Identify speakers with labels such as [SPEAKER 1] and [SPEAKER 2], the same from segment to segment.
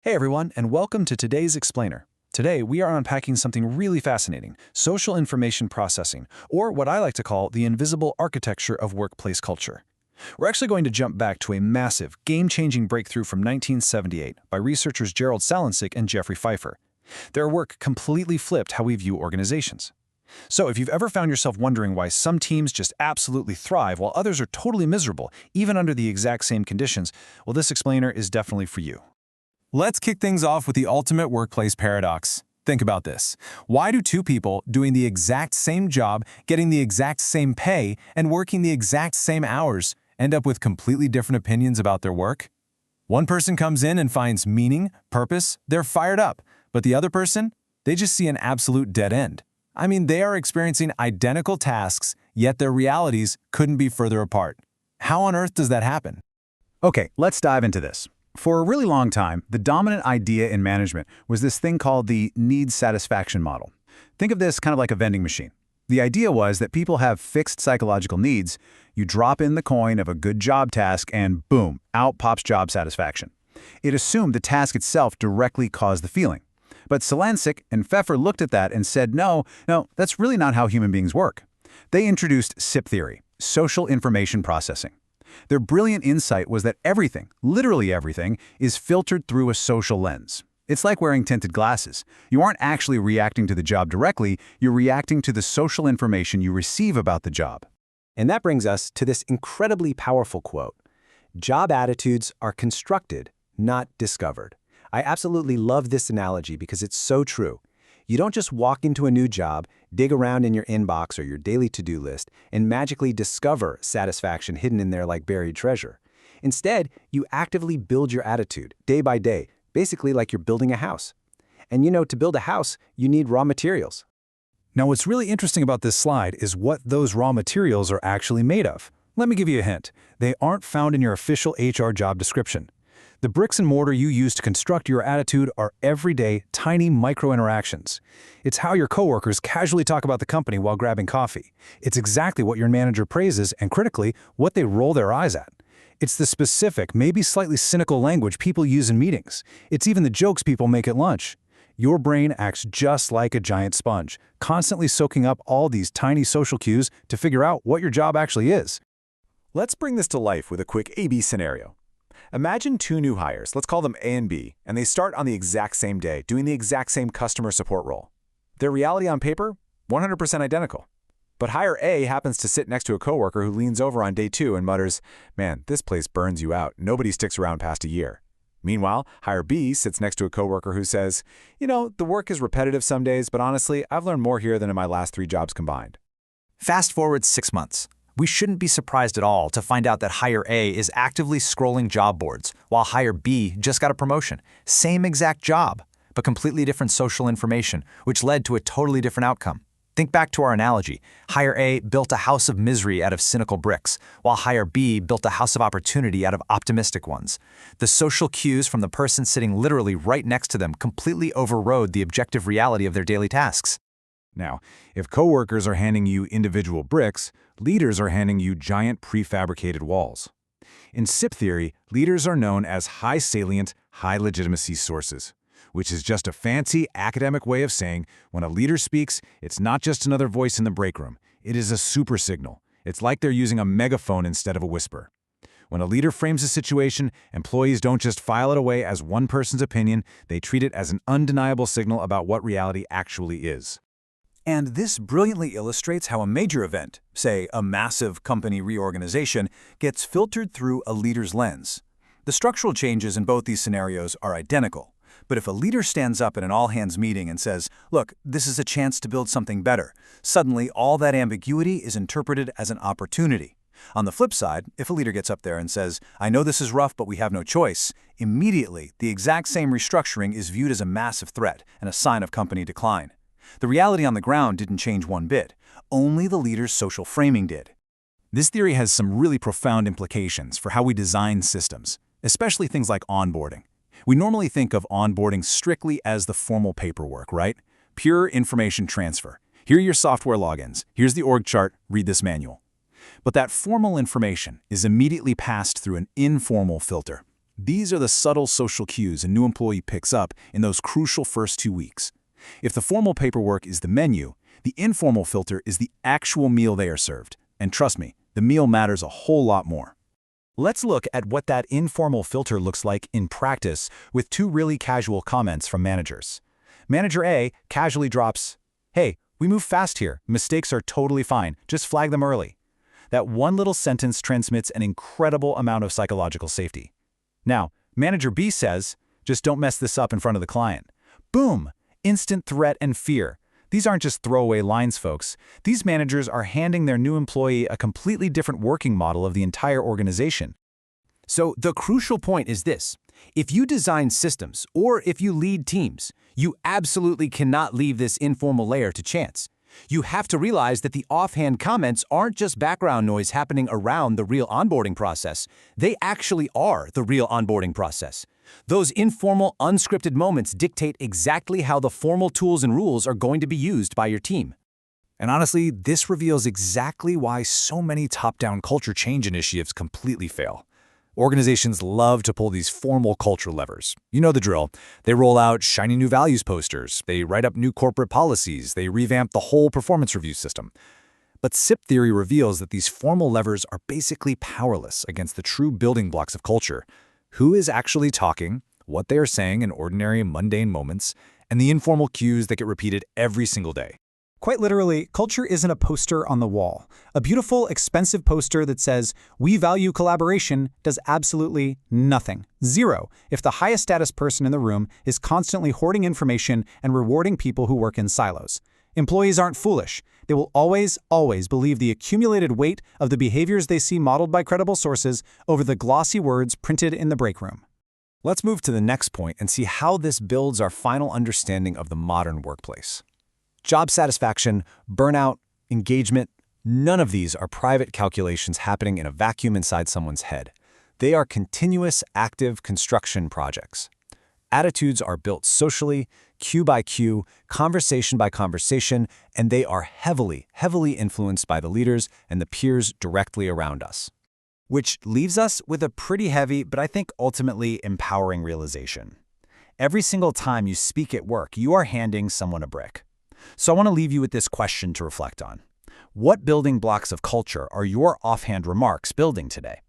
[SPEAKER 1] Hey everyone, and welcome to today's Explainer. Today, we are unpacking something really fascinating, social information processing, or what I like to call the invisible architecture of workplace culture. We're actually going to jump back to a massive, game-changing breakthrough from 1978 by researchers Gerald Salancik and Jeffrey Pfeffer. Their work completely flipped how we view organizations. So if you've ever found yourself wondering why some teams just absolutely thrive while others are totally miserable, even under the exact same conditions, well, this explainer is definitely for you.
[SPEAKER 2] Let's kick things off with the ultimate workplace paradox. Think about this. Why do two people doing the exact same job, getting the exact same pay, and working the exact same hours end up with completely different opinions about their work? One person comes in and finds meaning, purpose, they're fired up, but the other person, they just see an absolute dead end. I mean, they are experiencing identical tasks, yet their realities couldn't be further apart. How on earth does that happen?
[SPEAKER 3] Okay, let's dive into this. For a really long time, the dominant idea in management was this thing called the needs satisfaction model. Think of this kind of like a vending machine. The idea was that people have fixed psychological needs. You drop in the coin of a good job task and boom, out pops job satisfaction. It assumed the task itself directly caused the feeling. But Salancik and Pfeffer looked at that and said, no, that's really not how human beings work. They introduced SIP theory, social information processing. Their brilliant insight was that everything, literally everything, is filtered through a social lens. It's like wearing tinted glasses. You aren't actually reacting to the job directly, you're reacting to the social information you receive about the job.
[SPEAKER 4] And that brings us to this incredibly powerful quote. Job attitudes are constructed, not discovered. I absolutely love this analogy because it's so true. You don't just walk into a new job, dig around in your inbox or your daily to-do list, and magically discover satisfaction hidden in there like buried treasure. Instead, you actively build your attitude, day by day, basically like you're building a house. And to build a house, you need raw materials.
[SPEAKER 1] Now, what's really interesting about this slide is what those raw materials are actually made of. Let me give you a hint. They aren't found in your official HR job description. The bricks and mortar you use to construct your attitude are everyday, tiny micro-interactions. It's how your coworkers casually talk about the company while grabbing coffee. It's exactly what your manager praises and, critically, what they roll their eyes at. It's the specific, maybe slightly cynical language people use in meetings. It's even the jokes people make at lunch. Your brain acts just like a giant sponge, constantly soaking up all these tiny social cues to figure out what your job actually is.
[SPEAKER 2] Let's bring this to life with a quick A-B scenario. Imagine two new hires, let's call them A and B, and they start on the exact same day, doing the exact same customer support role. Their reality on paper, 100% identical. But hire A happens to sit next to a coworker who leans over on day 2 and mutters, "Man, this place burns you out. Nobody sticks around past a year." Meanwhile, hire B sits next to a coworker who says, "The work is repetitive some days, but honestly, I've learned more here than in my last 3 jobs combined."
[SPEAKER 5] Fast forward 6 months. We shouldn't be surprised at all to find out that hire A is actively scrolling job boards, while hire B just got a promotion. Same exact job, but completely different social information, which led to a totally different outcome. Think back to our analogy. Hire A built a house of misery out of cynical bricks, while hire B built a house of opportunity out of optimistic ones. The social cues from the person sitting literally right next to them completely overrode the objective reality of their daily tasks.
[SPEAKER 2] Now, if coworkers are handing you individual bricks, leaders are handing you giant prefabricated walls. In SIP theory, leaders are known as high-salient, high-legitimacy sources, which is just a fancy academic way of saying when a leader speaks, it's not just another voice in the break room. It is a super signal. It's like they're using a megaphone instead of a whisper. When a leader frames a situation, employees don't just file it away as one person's opinion, they treat it as an undeniable signal about what reality actually is.
[SPEAKER 3] And this brilliantly illustrates how a major event, say a massive company reorganization, gets filtered through a leader's lens. The structural changes in both these scenarios are identical. But if a leader stands up at an all-hands meeting and says, "Look, this is a chance to build something better," suddenly all that ambiguity is interpreted as an opportunity. On the flip side, if a leader gets up there and says, "I know this is rough, but we have no choice," immediately the exact same restructuring is viewed as a massive threat and a sign of company decline. The reality on the ground didn't change one bit. Only the leader's social framing did.
[SPEAKER 2] This theory has some really profound implications for how we design systems, especially things like onboarding. We normally think of onboarding strictly as the formal paperwork, right? Pure information transfer. Here are your software logins. Here's the org chart. Read this manual. But that formal information is immediately passed through an informal filter. These are the subtle social cues a new employee picks up in those crucial first 2 weeks. If the formal paperwork is the menu, the informal filter is the actual meal they are served. And trust me, the meal matters a whole lot more.
[SPEAKER 1] Let's look at what that informal filter looks like in practice with two really casual comments from managers. Manager A casually drops, "Hey, we move fast here. Mistakes are totally fine. Just flag them early." That one little sentence transmits an incredible amount of psychological safety. Now, Manager B says, "Just don't mess this up in front of the client." Boom! Instant threat and fear. These aren't just throwaway lines, folks. These managers are handing their new employee a completely different working model of the entire organization.
[SPEAKER 4] So the crucial point is this. If you design systems or if you lead teams, you absolutely cannot leave this informal layer to chance. You have to realize that the offhand comments aren't just background noise happening around the real onboarding process. They actually are the real onboarding process. Those informal, unscripted moments dictate exactly how the formal tools and rules are going to be used by your team.
[SPEAKER 5] And honestly, this reveals exactly why so many top-down culture change initiatives completely fail. Organizations love to pull these formal culture levers. You know the drill. They roll out shiny new values posters, they write up new corporate policies, they revamp the whole performance review system. But SIP theory reveals that these formal levers are basically powerless against the true building blocks of culture. Who is actually talking, what they are saying in ordinary, mundane moments, and the informal cues that get repeated every single day.
[SPEAKER 3] Quite literally, culture isn't a poster on the wall. A beautiful, expensive poster that says, "We value collaboration," does absolutely nothing. Zero, if the highest status person in the room is constantly hoarding information and rewarding people who work in silos. Employees aren't foolish. They will always believe the accumulated weight of the behaviors they see modeled by credible sources over the glossy words printed in the break room.
[SPEAKER 5] Let's move to the next point and see how this builds our final understanding of the modern workplace. Job satisfaction, burnout, engagement, none of these are private calculations happening in a vacuum inside someone's head. They are continuous, active construction projects. Attitudes are built socially, cue by cue, conversation by conversation, and they are heavily influenced by the leaders and the peers directly around us. Which leaves us with a pretty heavy, but I think ultimately empowering realization. Every single time you speak at work, you are handing someone a brick. So I want to leave you with this question to reflect on. What building blocks of culture are your offhand remarks building today?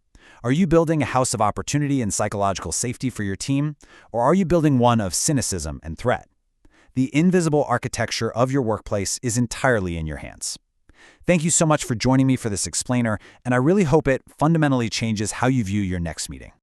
[SPEAKER 5] Are you building a house of opportunity and psychological safety for your team, or are you building one of cynicism and threat? The invisible architecture of your workplace is entirely in your hands. Thank you so much for joining me for this explainer, and I really hope it fundamentally changes how you view your next meeting.